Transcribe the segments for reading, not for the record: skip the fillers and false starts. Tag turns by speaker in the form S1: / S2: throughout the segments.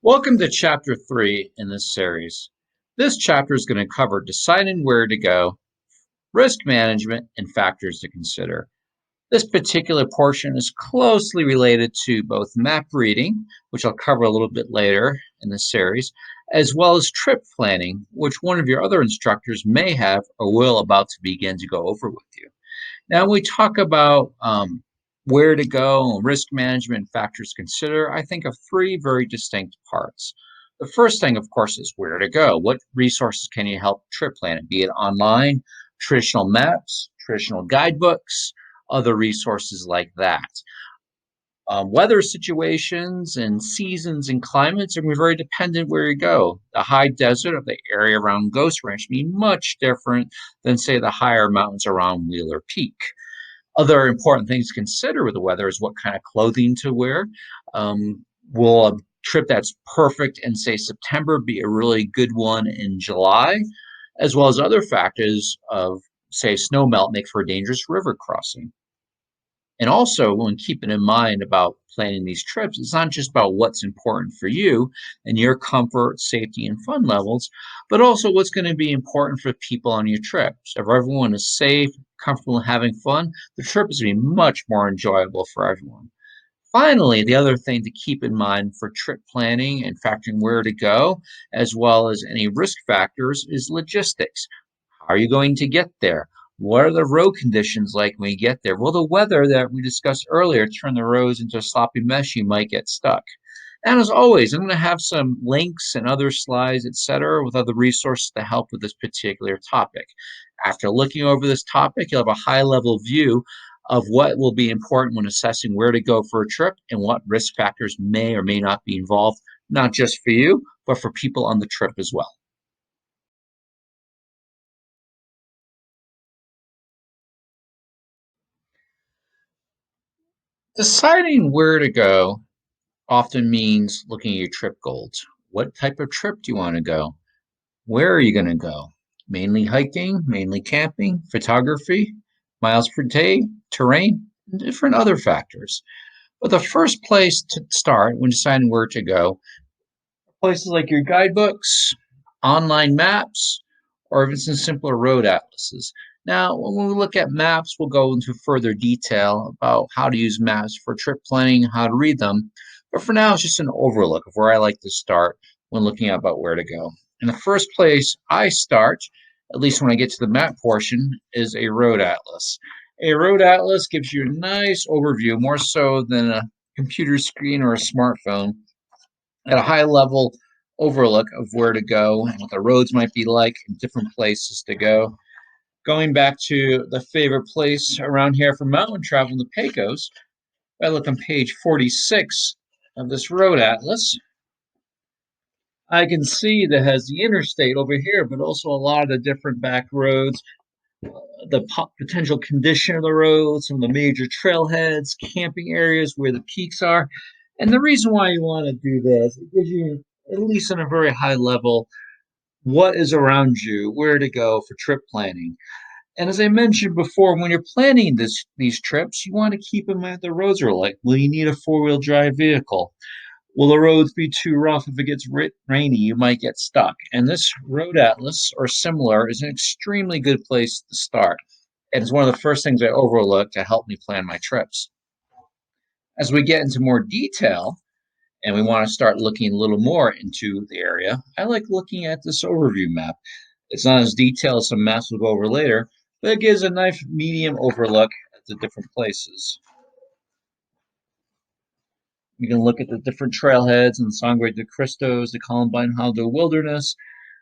S1: Welcome to Chapter 3 in this series. This chapter is going to cover deciding where to go, risk management, and factors to consider. This particular portion is closely related to both map reading, which I'll cover a little bit later in the series, as well as trip planning, which one of your other instructors may have or will about to begin to go over with you. Now, when we talk about where to go, risk management, and factors to consider, I think of three very distinct parts. The first thing, of course, is where to go. What resources can you help trip planning, be it online, traditional maps, traditional guidebooks, other resources like that. Weather situations and seasons and climates are going to be very dependent where you go. The high desert of the area around Ghost Ranch be much different than, say, the higher mountains around Wheeler Peak. Other important things to consider with the weather is what kind of clothing to wear. Will a trip that's perfect in, say, September be a really good one in July? As well as other factors of, say, snow melt make for a dangerous river crossing. And also, when keeping in mind about planning these trips, it's not just about what's important for you and your comfort, safety, and fun levels, but also what's going to be important for people on your trip. So if everyone is safe, comfortable, and having fun, the trip is going to be much more enjoyable for everyone. Finally, the other thing to keep in mind for trip planning and factoring where to go, as well as any risk factors, is logistics. How are you going to get there? What are the road conditions like when you get there? Will the weather that we discussed earlier turn the roads into a sloppy mess? You might get stuck. And as always, I'm going to have some links and other slides, etc., with other resources to help with this particular topic. After looking over this topic, you'll have a high-level view of what will be important when assessing where to go for a trip and what risk factors may or may not be involved, not just for you, but for people on the trip as well. Deciding where to go often means looking at your trip goals. What type of trip do you want to go? Where are you going to go? Mainly hiking, mainly camping, photography, miles per day, terrain, and different other factors. But the first place to start when deciding where to go, places like your guidebooks, online maps, or even some simpler road atlases. Now, when we look at maps, we'll go into further detail about how to use maps for trip planning, how to read them. But for now, it's just an overlook of where I like to start when looking about where to go. And the first place I start, at least when I get to the map portion, is a road atlas. A road atlas gives you a nice overview, more so than a computer screen or a smartphone, at a high level overlook of where to go and what the roads might be like and different places to go. Going back to the favorite place around here for mountain travel, the Pecos, if I look on page 46 of this road atlas, I can see that has the interstate over here, but also a lot of the different back roads, the potential condition of the road, some of the major trailheads, camping areas where the peaks are. And the reason why you want to do this, it gives you, at least on a very high level, what is around you, where to go for trip planning. And as I mentioned before, when you're planning these trips, you want to keep in mind the roads are like. Will you need a four-wheel drive vehicle? Will the roads be too rough if it gets rainy? You might get stuck. And this road atlas or similar is an extremely good place to start. And it's one of the first things I overlook to help me plan my trips. As we get into more detail and we want to start looking a little more into the area, I like looking at this overview map. It's not as detailed as some maps we'll go over later, but it gives a nice medium overlook at the different places. You can look at the different trailheads in Sangre de Cristos, the Columbine Hollow Wilderness,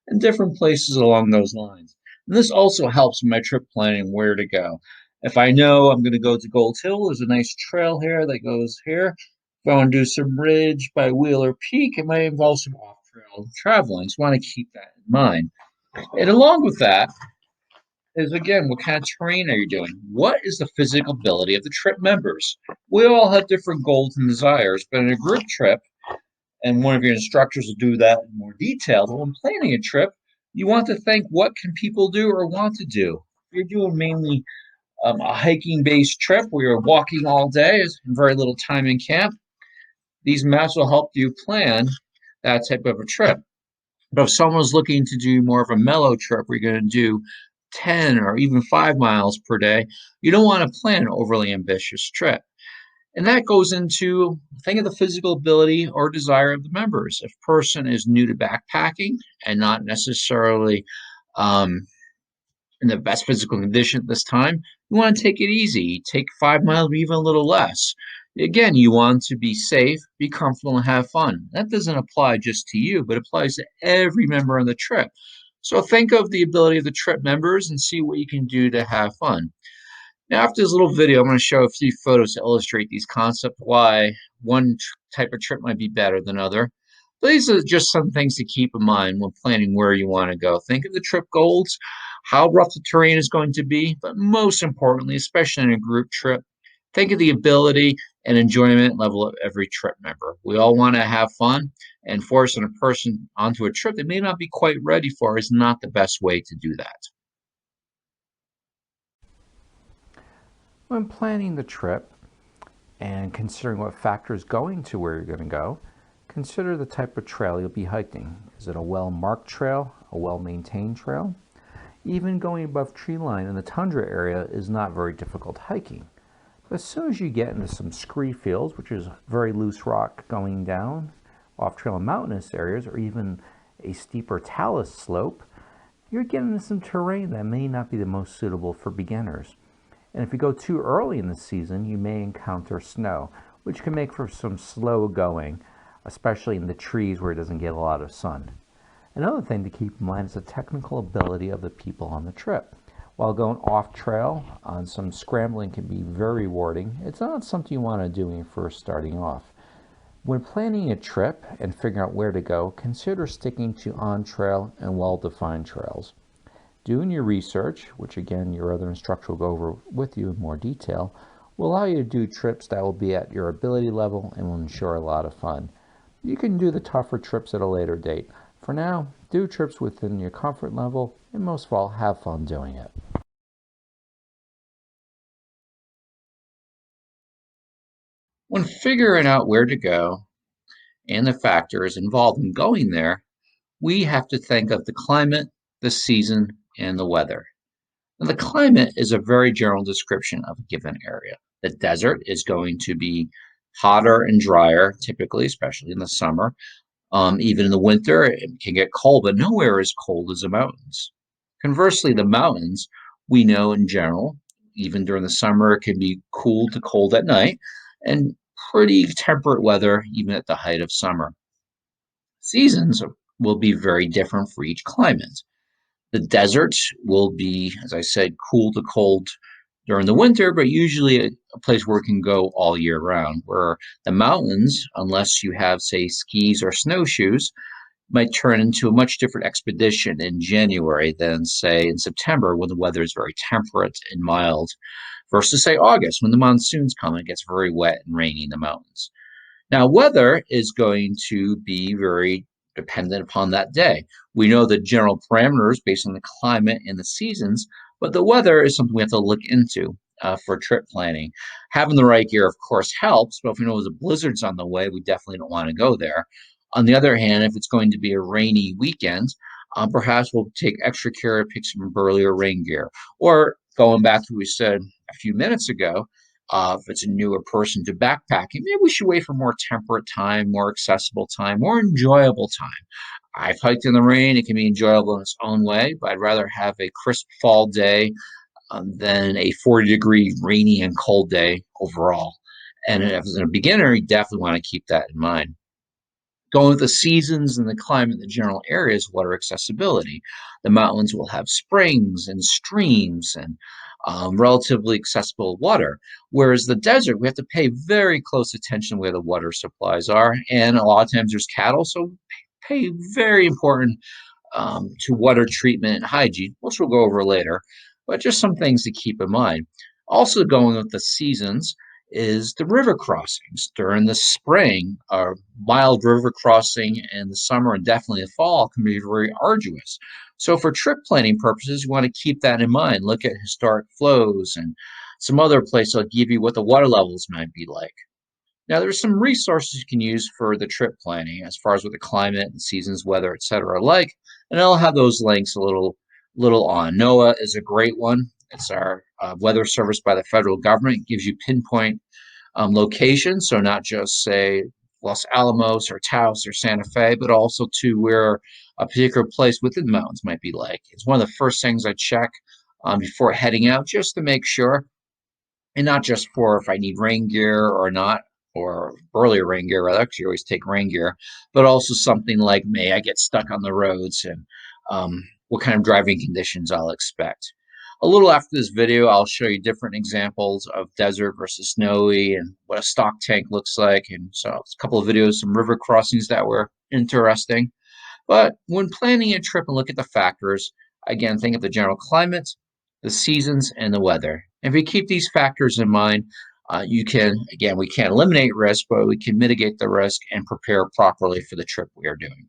S1: and different places along those lines. And this also helps in my trip planning where to go. If I know I'm going to go to Gold Hill, there's a nice trail here that goes here. If I want to do some ridge by Wheeler Peak, it might involve some off-trail traveling. So I want to keep that in mind. And along with that, is again, what kind of terrain are you doing? What is the physical ability of the trip members? We all have different goals and desires, but in a group trip, and one of your instructors will do that in more detail, but when planning a trip, you want to think, what can people do or want to do? If you're doing mainly a hiking-based trip where you're walking all day and very little time in camp, these maps will help you plan that type of a trip. But if someone's looking to do more of a mellow trip, where you're going to do 10 or even 5 miles per day, you don't want to plan an overly ambitious trip. And that goes into think of the physical ability or desire of the members. If a person is new to backpacking and not necessarily um, in the best physical condition at this time, you want to take it easy. Take 5 miles or even a little less. Again, you want to be safe, be comfortable, and have fun. That doesn't apply just to you, but applies to every member on the trip. So think of the ability of the trip members and see what you can do to have fun. Now, after this little video, I'm going to show a few photos to illustrate these concepts, why one type of trip might be better than other. But these are just some things to keep in mind when planning where you want to go. Think of the trip goals, how rough the terrain is going to be, but most importantly, especially in a group trip, think of the ability and enjoyment level of every trip member. We all want to have fun, and forcing a person onto a trip they may not be quite ready for is not the best way to do that.
S2: When planning the trip and considering what factors go into where you're going to go, consider the type of trail you'll be hiking. Is it a well-marked trail, a well-maintained trail? Even going above tree line in the tundra area is not very difficult hiking. But as soon as you get into some scree fields, which is very loose rock going down, off-trail and mountainous areas, or even a steeper talus slope, you're getting into some terrain that may not be the most suitable for beginners. And if you go too early in the season, you may encounter snow, which can make for some slow going, especially in the trees where it doesn't get a lot of sun. Another thing to keep in mind is the technical ability of the people on the trip. While going off trail on some scrambling can be very rewarding, it's not something you want to do when you're first starting off. When planning a trip and figuring out where to go, consider sticking to on-trail and well-defined trails. Doing your research, which again your other instructor will go over with you in more detail, will allow you to do trips that will be at your ability level and will ensure a lot of fun. You can do the tougher trips at a later date. For now, do trips within your comfort level, and most of all, have fun doing it.
S1: When figuring out where to go and the factors involved in going there, we have to think of the climate, the season, and the weather. Now, the climate is a very general description of a given area. The desert is going to be hotter and drier, typically, especially in the summer. Even in the winter, it can get cold, but nowhere as cold as the mountains. Conversely, the mountains, we know in general, even during the summer, it can be cool to cold at night and pretty temperate weather even at the height of summer. Seasons will be very different for each climate. The desert will be, as I said, cool to cold during the winter, but usually a place where it can go all year round. Where the mountains, unless you have, say, skis or snowshoes, might turn into a much different expedition in January than, say, in September when the weather is very temperate and mild, versus, say, August when the monsoons come and it gets very wet and rainy in the mountains. Now, weather is going to be very dependent upon that day. We know the general parameters based on the climate and the seasons, but the weather is something we have to look into for trip planning. Having the right gear, of course, helps, but if we know there's a blizzard's on the way, we definitely don't want to go there. On the other hand, if it's going to be a rainy weekend, perhaps we'll take extra care to pick some burlier rain gear. Or going back to what we said a few minutes ago, if it's a newer person to backpacking, maybe we should wait for more temperate time, more accessible time, more enjoyable time. I've hiked in the rain. It can be enjoyable in its own way, but I'd rather have a crisp fall day than a 40-degree rainy and cold day overall. And as a beginner, you definitely want to keep that in mind. Going with the seasons and the climate, the general areas, water accessibility. The mountains will have springs and streams and relatively accessible water, whereas the desert, we have to pay very close attention where the water supplies are, and a lot of times there's cattle, so pay very important to water treatment and hygiene, which we'll go over later, but just some things to keep in mind. Also, going with the seasons is the river crossings. During the spring, a mild river crossing in the summer and definitely the fall can be very arduous. So, for trip planning purposes, you want to keep that in mind. Look at historic flows and some other places that'll give you what the water levels might be like. Now, there's some resources you can use for the trip planning as far as what the climate and seasons, weather, etc. are like, and I'll have those links a little on. NOAA is a great one. It's our weather service by the federal government. It gives you pinpoint location, so not just say Los Alamos or Taos or Santa Fe, but also to where a particular place within the mountains might be like. It's one of the first things I check before heading out, just to make sure, and not just for if I need rain gear or not, or earlier rain gear. I actually always take rain gear, but also something like may I get stuck on the roads and what kind of driving conditions I'll expect. A little after this video, I'll show you different examples of desert versus snowy and what a stock tank looks like. And so a couple of videos, some river crossings that were interesting. But when planning a trip and look at the factors, again, think of the general climate, the seasons, and the weather. If you keep these factors in mind, you can, again, we can't eliminate risk, but we can mitigate the risk and prepare properly for the trip we are doing.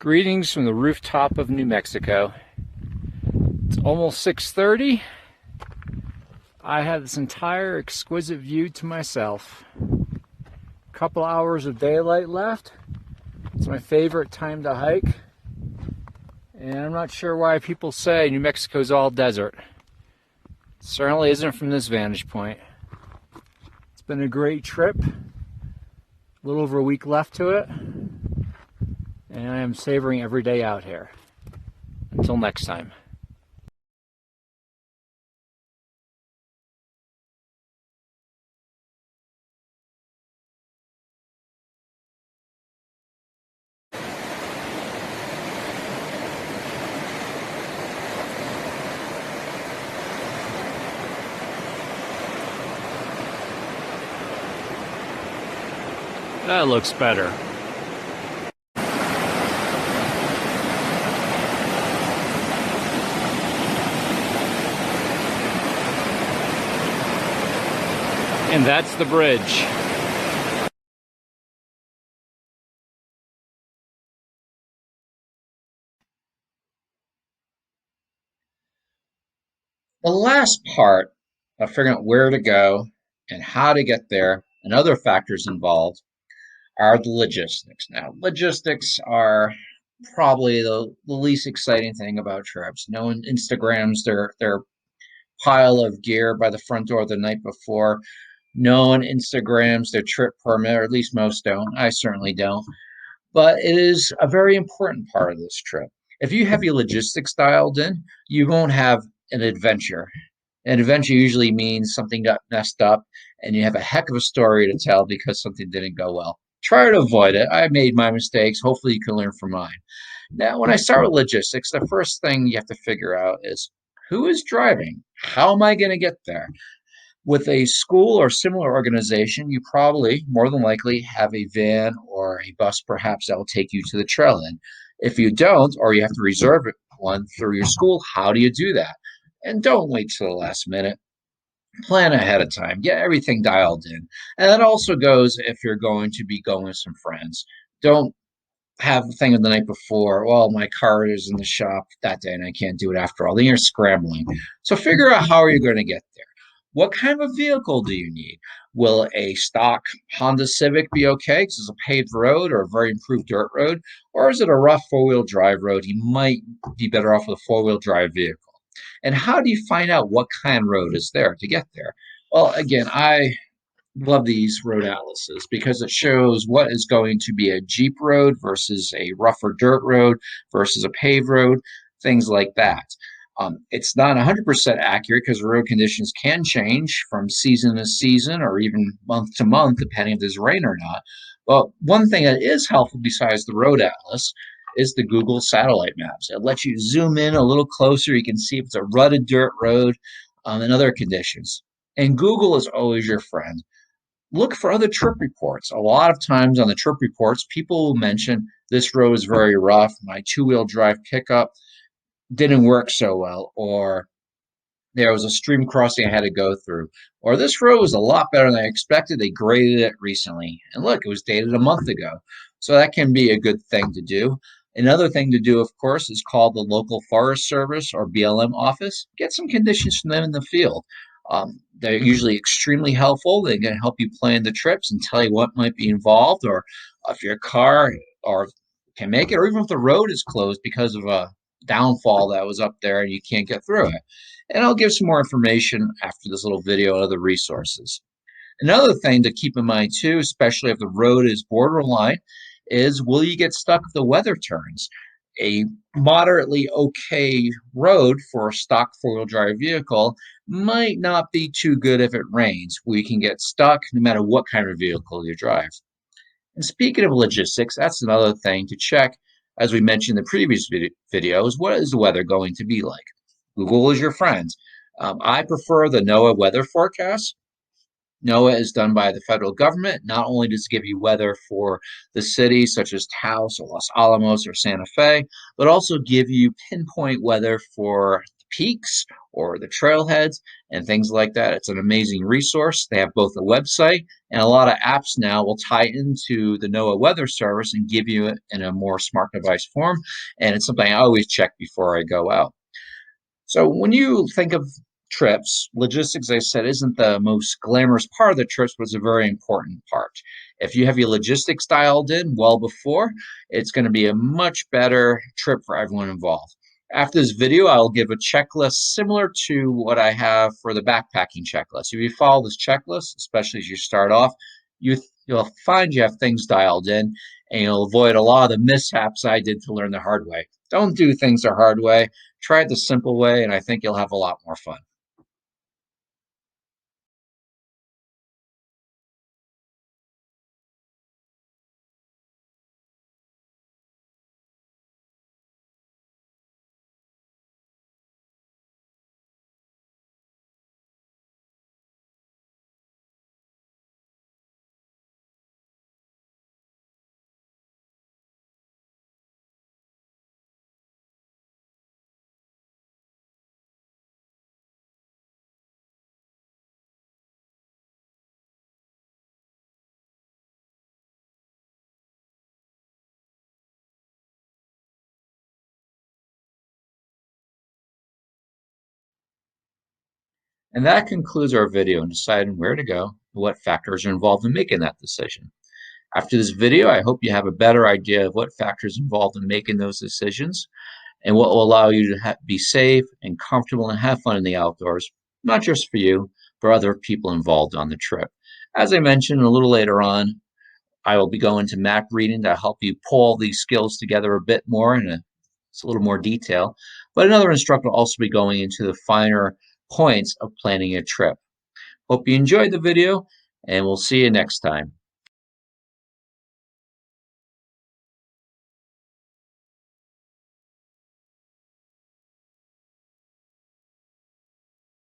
S1: Greetings from the rooftop of New Mexico. It's almost 6:30. I have this entire exquisite view to myself. A couple hours of daylight left. It's my favorite time to hike. And I'm not sure why people say New Mexico's all desert. It certainly isn't from this vantage point. It's been a great trip. A little over a week left to it. And I am savoring every day out here. Until next time. That looks better. And that's the bridge. The last part of figuring out where to go and how to get there and other factors involved are the logistics. Now, logistics are probably the least exciting thing about trips. No one Instagrams their pile of gear by the front door the night before. No one Instagrams their trip permit, or at least most don't. I certainly don't. But it is a very important part of this trip. If you have your logistics dialed in, you won't have an adventure. An adventure usually means something got messed up and you have a heck of a story to tell because something didn't go well. Try to avoid it. I made my mistakes. Hopefully, you can learn from mine. Now, when I start with logistics, the first thing you have to figure out is who is driving? How am I going to get there? With a school or similar organization, you probably, more than likely, have a van or a bus perhaps that will take you to the trail end. If you don't, or you have to reserve one through your school, how do you do that? And don't wait till the last minute. Plan ahead of time. Get everything dialed in. And that also goes if you're going to be going with some friends. Don't have the thing of the night before, well, my car is in the shop that day and I can't do it after all. Then you're scrambling. So figure out how are you going to get there. What kind of a vehicle do you need? Will a stock Honda Civic be okay because it's a paved road or a very improved dirt road? Or is it a rough four-wheel drive road? You might be better off with a four-wheel drive vehicle. And how do you find out what kind of road is there to get there? Well, again, I love these road atlases because it shows what is going to be a Jeep road versus a rougher dirt road versus a paved road, things like that. It's not 100% accurate because road conditions can change from season to season or even month to month, depending if there's rain or not. But one thing that is helpful besides the road atlas is the Google satellite maps. It lets you zoom in a little closer. You can see if it's a rutted dirt road and other conditions. And Google is always your friend. Look for other trip reports. A lot of times on the trip reports, people will mention this road is very rough. My two-wheel drive pickup didn't work so well, or there was a stream crossing I had to go through, or this road was a lot better than I expected. They graded it recently, and look, it was dated a month ago. So that can be a good thing to do. Another thing to do, of course, is call the local Forest Service or BLM office. Get some conditions from them in the field. They're usually extremely helpful. They can help you plan the trips and tell you what might be involved, or if your car or can make it, or even if the road is closed because of a downfall that was up there and you can't get through it. And I'll give some more information after this little video and other resources. Another thing to keep in mind too, especially if the road is borderline, is will you get stuck if the weather turns? A moderately okay road for a stock four-wheel drive vehicle might not be too good if it rains. We can get stuck no matter what kind of vehicle you drive. And speaking of logistics, that's another thing to check. As we mentioned in the previous videos, what is the weather going to be like? Google is your friend. I prefer the NOAA weather forecast. NOAA is done by the federal government. Not only does it give you weather for the cities such as Taos or Los Alamos or Santa Fe, but also give you pinpoint weather for the peaks or the trailheads and things like that. It's an amazing resource. They have both a website and a lot of apps now will tie into the NOAA weather service and give you it in a more smart device form. And it's something I always check before I go out. So when you think of trips, logistics, I said, isn't the most glamorous part of the trips, but it's a very important part. If you have your logistics dialed in well before, it's going to be a much better trip for everyone involved. After this video, I'll give a checklist similar to what I have for the backpacking checklist. If you follow this checklist, especially as you start off, you'll find you have things dialed in, and you'll avoid a lot of the mishaps I did to learn the hard way. Don't do things the hard way. Try it the simple way, and I think you'll have a lot more fun. And that concludes our video on deciding where to go and what factors are involved in making that decision. After this video, I hope you have a better idea of what factors involved in making those decisions and what will allow you to be safe and comfortable and have fun in the outdoors, not just for you, for other people involved on the trip. As I mentioned a little later on, I will be going to map reading to help you pull these skills together a bit more in a little more detail. But another instructor will also be going into the finer points of planning a trip. Hope you enjoyed the video, and we'll see you next time.